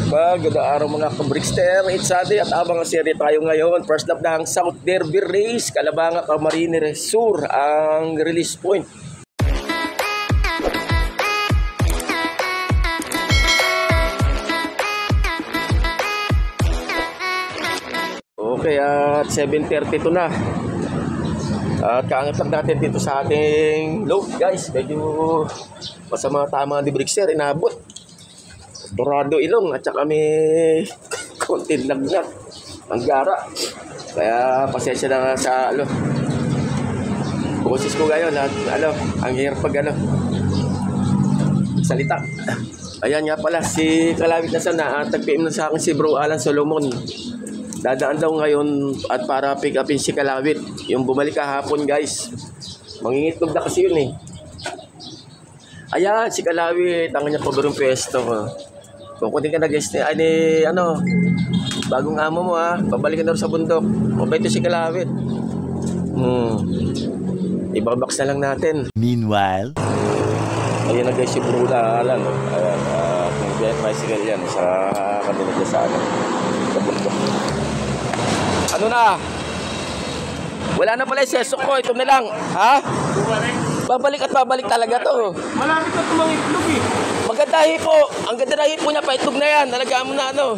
Magandang araw mga kabrickster, it's Sunday at abang serie tayo ngayon. First lap ng South Derby Race, Calabanga, Camarines Sur ang release point. Okay, at 7:32 na. At kaangat lang natin dito sa ating load guys. Medyo masama tama ni Brickster, inabot Dorado Ilong at saka may konting lagnat ang gara. Kaya pasensya na sa boses ko ngayon at ang hirap pag salita. Ayan nga pala, si Kalawit na sana at nag-PM na sa akin si Bro Alan Solomon. Dadaan daw ngayon at para pick upin si Kalawit. Yung bumalik kahapon guys. Mangingitlog na kasi yun eh. Ayan, si Kalawit, ang kanyang paborong pwesto. Kung kunting ka na guys, bagong amo mo babalikan na rin sa bundok. Mabait si Kalawit. Ibabox na lang natin. Meanwhile, ayun na guys si Bro Alan. Ayan, may bicycle yan sa kanila dyan sa bundok. Ano na? Wala na pala yung sesok ko. Ito na lang. Ha? Babalik at babalik talaga to. Malapit na tumang itlog eh. Maganda hipo. Ang ganda na hipo niya. Paitlog na yan. Nalagaan mo na Gano'n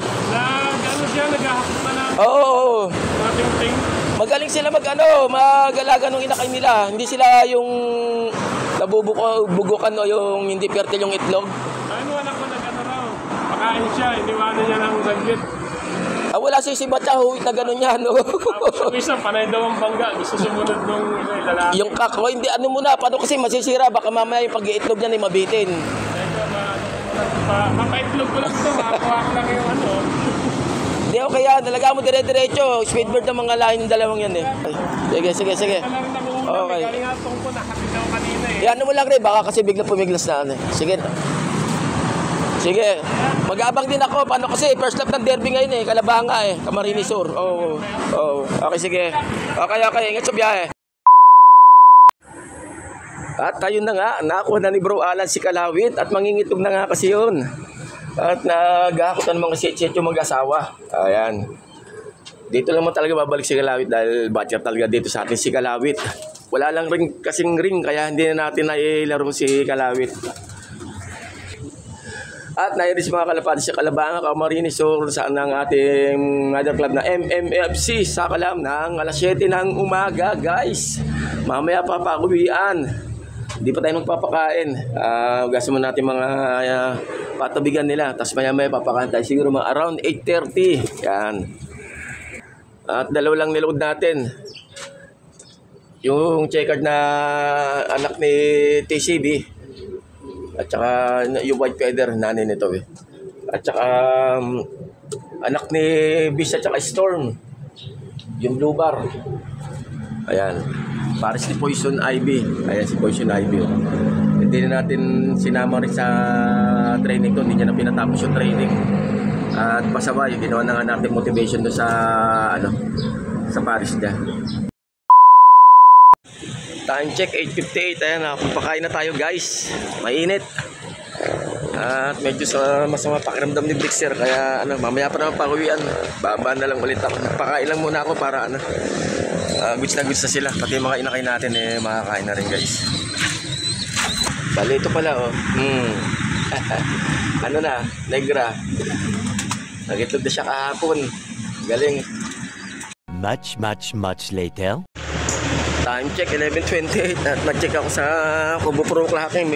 siya, naghahakot na na. Oo. Ting. Magaling sila mag-alaga ng inakay nila. Hindi sila yung nabubugukan o yung hindi fertile yung itlog. Ano anak ko raw. Pakain siya, iniwanan niya ng saglit. Wala si Batya, huwit na gano'n yan. Ang isa, panay daw ang bangga. Gusto sumunod nung lalaki. Yung kako, hindi, muna, paano kasi masisira. Baka mamaya yung pag-iitlog niya ay mabitin. Mapaitlog ko lang ito, makakuha ko lang yung Hindi ako kaya, nalaga mo dire-diretso. Speedbird ng mga lahin yung dalawang yan eh. Sige. Okay. Kalingatong ko, nakatid ako kanina eh. Yan mo lang rin, baka kasi bigla pumiglas na Sige, mag-aabang din ako. Paano kasi, first lap ng derby ngayon eh. Calabanga eh, Camarines Sur. Oo. Okay, sige. Okay. Ingat sa biyahe. At tayo na nga, nakuha na ni Bro Alan si Kalawit at mangingitog na nga kasi yun. At nag-ahakot na ng mga set yung mag-asawa. Ayan. Dito lang mo talaga babalik si Kalawit dahil batcher talaga dito sa atin si Kalawit. Wala lang kasing ring kaya hindi na natin nailaro si Kalawit. At nairis mga kalapati sa Calabanga, Camarines Sur saan ang ating other club na MMFC sa Kalam ng alas 7 ng umaga guys. Mamaya papakuwian. Hindi pa tayo magpapakain. Ugasan mo natin mga patabigan nila. Tapos maya papakain tayo siguro mga around 8:30. Yan. At dalawa lang niload natin. Yung checkered na anak ni TCB. At saka yung white feather, nanay nito eh. At saka anak ni Bis at saka Storm. Yung blue bar. Ayan. Pares ni Poison Ivy. Ayan si Poison Ivy. Hindi na natin sinama rin sa training to. Hindi niya na pinatapos yung training. At pasama yung ginawa na nga natin motivation doon sa Paris niya. Time check 8:58. Ayan na, pagpakain na tayo guys. Mainit. At medyo masama pakiramdam ni Brickster. Kaya mamaya pa naman pauwian. Baba na lang ulit ako. Pakain lang muna ako para goods na sila. Pati yung mga inakay natin makakain na rin guys. Bali ito pala Negra. Nagitlog na siya kahapon. Galing. much later. Time check 11:28 at nag-check ako sa Kubo Pro Clacking.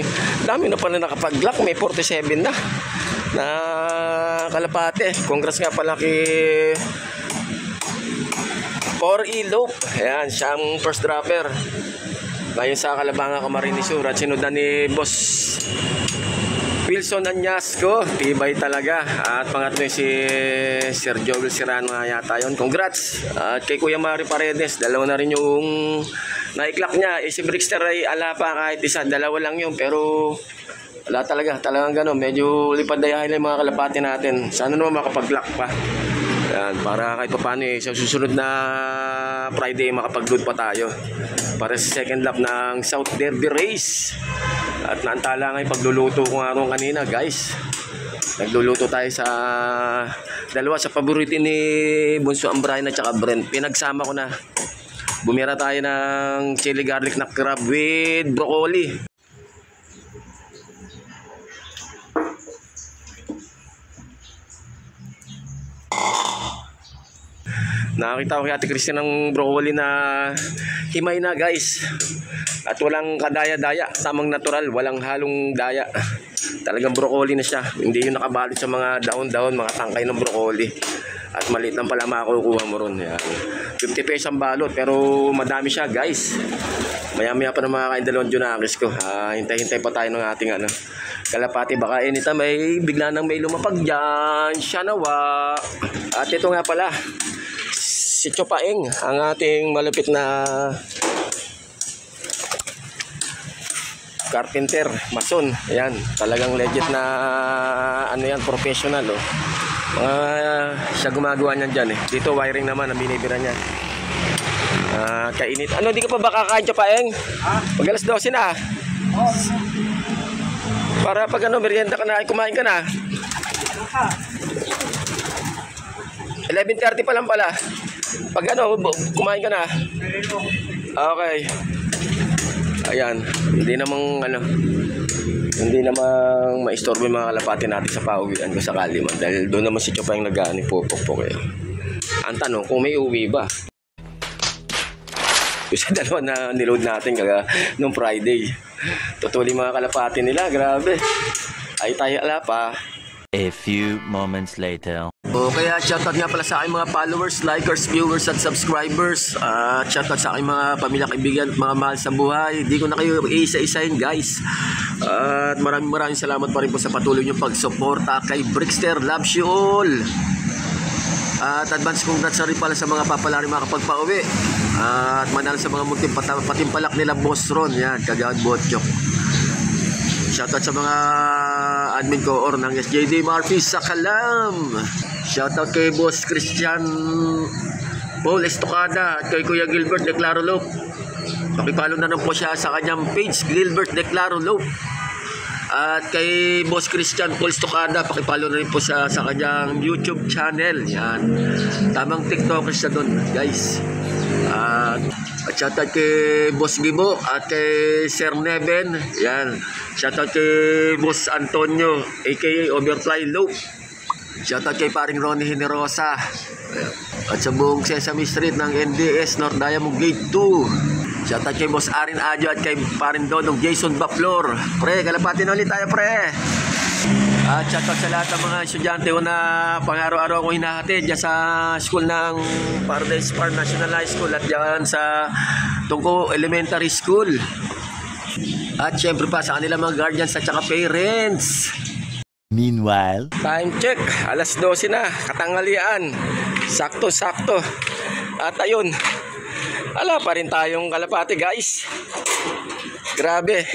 Dami na pala nakapag-lock, may 47 na kalapate. Congrats nga pala kay 4E Lope. Ayan, siya ang first dropper ngayon sa Calabanga, Camarines Sur. At sinundan ni Boss Wilson Añasco, tibay talaga. At pangatlo si Sir Joel Serrano nga yata yun. Congrats. At kay Kuya Mari Paredes, dalawa na rin yung naiklak niya. Si Brickster ay ala pa kahit isa, dalawa lang yun. Pero wala talagang gano'n. Medyo lipad dayahin lang yung mga kalapati natin. Sana naman makapag-lock pa. Yan, para kahit pa paano sa susunod na Friday makapag-load pa tayo. Para sa second lap ng South Derby Race. At naantala nga yung pagluluto ko nga ron kanina guys. Nagluluto tayo sa dalawa sa paborito ni Bunso ang Brian at saka Brent. Pinagsama ko na. Bumira tayo ng chili garlic na crab with broccoli. Nakakita ko kay Ate Christine ng broccoli na himay na guys. At walang kadaya-daya, tamang natural, walang halong daya. Talagang broccoli na siya. Hindi yung nakabalot sa mga dahon-dahon, mga tangkay ng broccoli. At maliit lang pala makukuha mo ron. Yan. 50 pesos ang balot pero madami siya guys. Maya-maya pa na makakain dalawang junakis ko. Hintay-hintay pa tayo ng ating kalapati. Baka anytime may bigla nang may lumapag dyan. Siya nawa. At ito nga pala, si Chopaeng, ang ating malupit na carpenter, mason. Ayan, talagang legit na professional oh. Siya gumagawa niyan dyan eh. Dito wiring naman ang binibira niya. Kainit. Ano, di ka pa ba kakain, Chopaeng? Pag alas 12 na. Para pag merienda ka na, ay kumain ka na. 11:30 pa lang pala. Pag kumain ka na. Okay. Ayan, hindi namang maistorbo yung mga kalapati natin sa pauwian ko sakali man. Dahil doon naman si Chopa yung pupok-pok eh. Ang tanong, kung may uwi ba? Sa dalawa na niload natin nung Friday. Tutuloy mga kalapati nila, grabe. Ay tayo pa. A few moments later. Kaya shoutout nga pala sa aking mga followers, likers, viewers at subscribers. Shoutout sa aking mga pamilya, kaibigan at mga mahal sa buhay. Di ko na kayo isa-isahin guys. At maraming salamat pa rin po sa patuloy nyo pagsuporta kay Brickster. Loves you all. At advance congrats na rin pala sa mga papalari makapagpauwi. At manalo sa mga munting patimpalak nila Boss Ron. Yan, Kagawad Botchok. Shoutout sa mga admin ko or ng SJD Murphy sa Kalam. Shoutout kay Boss Christian Paul Estocada at kay Kuya Gilbert Declaro Lope. Pakipalo na po siya sa kanyang page, Gilbert Declaro Lope. At kay Boss Christian Paul Estocada, pakipalo na rin po siya sa kanyang YouTube channel. Yan. Tamang TikTokers siya doon, guys. At shoutout kay Boss Gibo at kay Sir Neven. Yan. Shoutout kay Boss Antonio aka Overfly Lope. Shoutout kay paring Ronnie Generosa. At sa buong Sesame Street ng NDS North Diamond Gate 2. Shoutout kay Boss Arin Adjo at kay paring Dodong Jason Baplor. Pre, kalapati na ulit tayo pre. At shoutout sa lahat ng mga estudyante ko na pang-araw-araw akong hinahatid dyan sa school ng Paradise Park National High School at dyan sa Tungko Elementary School. At syempre pa sa kanila mga guardians at saka parents. Meanwhile, Time check, alas 12 na, katanghalian. Sakto-sakto. At ayun, ala pa rin tayong kalapati guys. Grabe.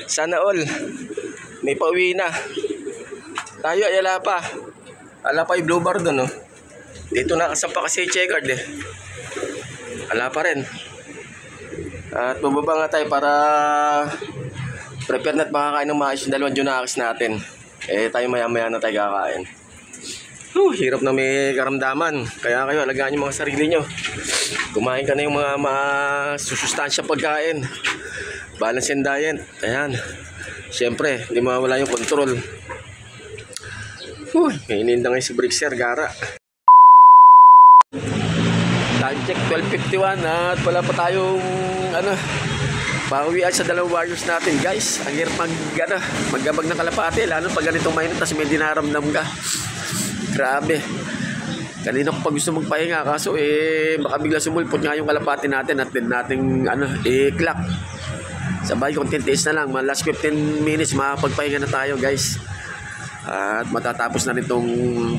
Sana all may pauwi na. Tayo ay ala pa. Ala pa yung blue bar doon oh. Dito nakasampa kasi checkered eh. Ala pa rin. At bubaba nga tayo para prepare na't makakain ng maayos yung dalawang junakis natin. Eh tayo maya-maya na tayo kakain. Hirap na may karamdaman. Kaya kayo alagaan yung mga sarili nyo. Kumain ka na yung mga masusustansya pagkain. Balance and diet. Ayan. Siyempre, hindi mawala yung control. May ininda ngayon si Brickster, gara. Time check, 12:51 at wala pa tayong pauwian sa dalawang warriors natin guys. Ang hirap maggabag ng kalapati, lalo pag ganitong mainit tas may dinaramdam ka. Grabe. Kanina ko pa gusto magpahinga kaso baka bigla sumulpot nga yung kalapati natin at din nating i-clock. Sabay kung tintiis na lang, mga last 15 minutes makapagpahinga na tayo guys. At matatapos na rin itong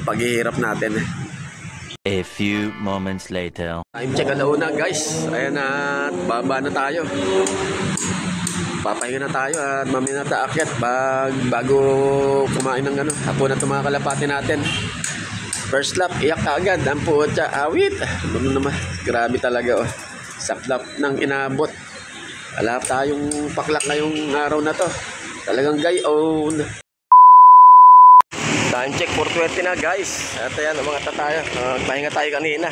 paghihirap natin. a few moments later. Time check alauna guys. Ayan at baba na tayo. Papahinga na tayo at mamaya na tayo akyat bago kumain ng hapon na itong mga kalapati natin. First lap, iyak ka agad. Ang puwatsa, awit. Naman, grabe talaga oh. Saklap ng inabot. Alap tayong paklak ngayong araw na to. Talagang gayon. Time check 4:20 na guys. At ayan ang mga tataya. Pahinga tayo kanina.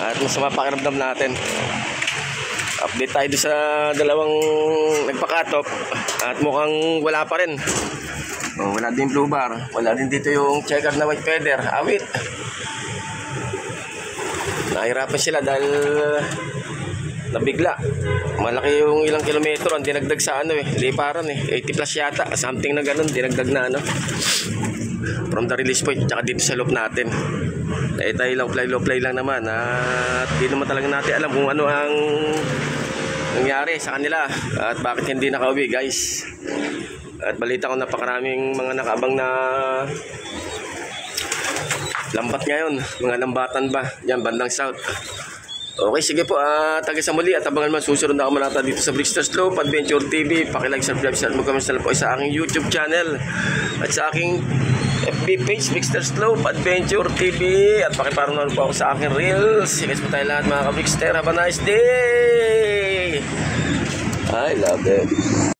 At masama pakiramdam natin. Update tayo doon sa dalawang nagpakatop. At mukhang wala pa rin. Oh, wala din blue bar. Wala din dito yung checkered na white feather. Awit. Nahirapan sila dahil nabigla. Malaki yung ilang kilometro ang dinagdag sa liparan 80 plus yata, something na ganun, dinagdag na from the release point, tsaka dito sa loop natin. Tayo low play lang naman, at di naman talaga natin alam kung ano ang nangyari sa kanila at bakit hindi nakauwi guys. At balita ko napakaraming mga nakaabang na lambat ngayon, mga lambatan ba yan bandang south. Okay, sige po, taga sa muli at abangan man susunod na kamanata dito sa Brickster Slope Adventure TV. Pakilike, subscribe, share, mag-comment po sa aking YouTube channel at sa aking FB page, Brickster Slope Adventure TV, at pakiparoon po ako sa aking reels. Sige po tayo lahat mga ka-Brickster, have a nice day. I love it.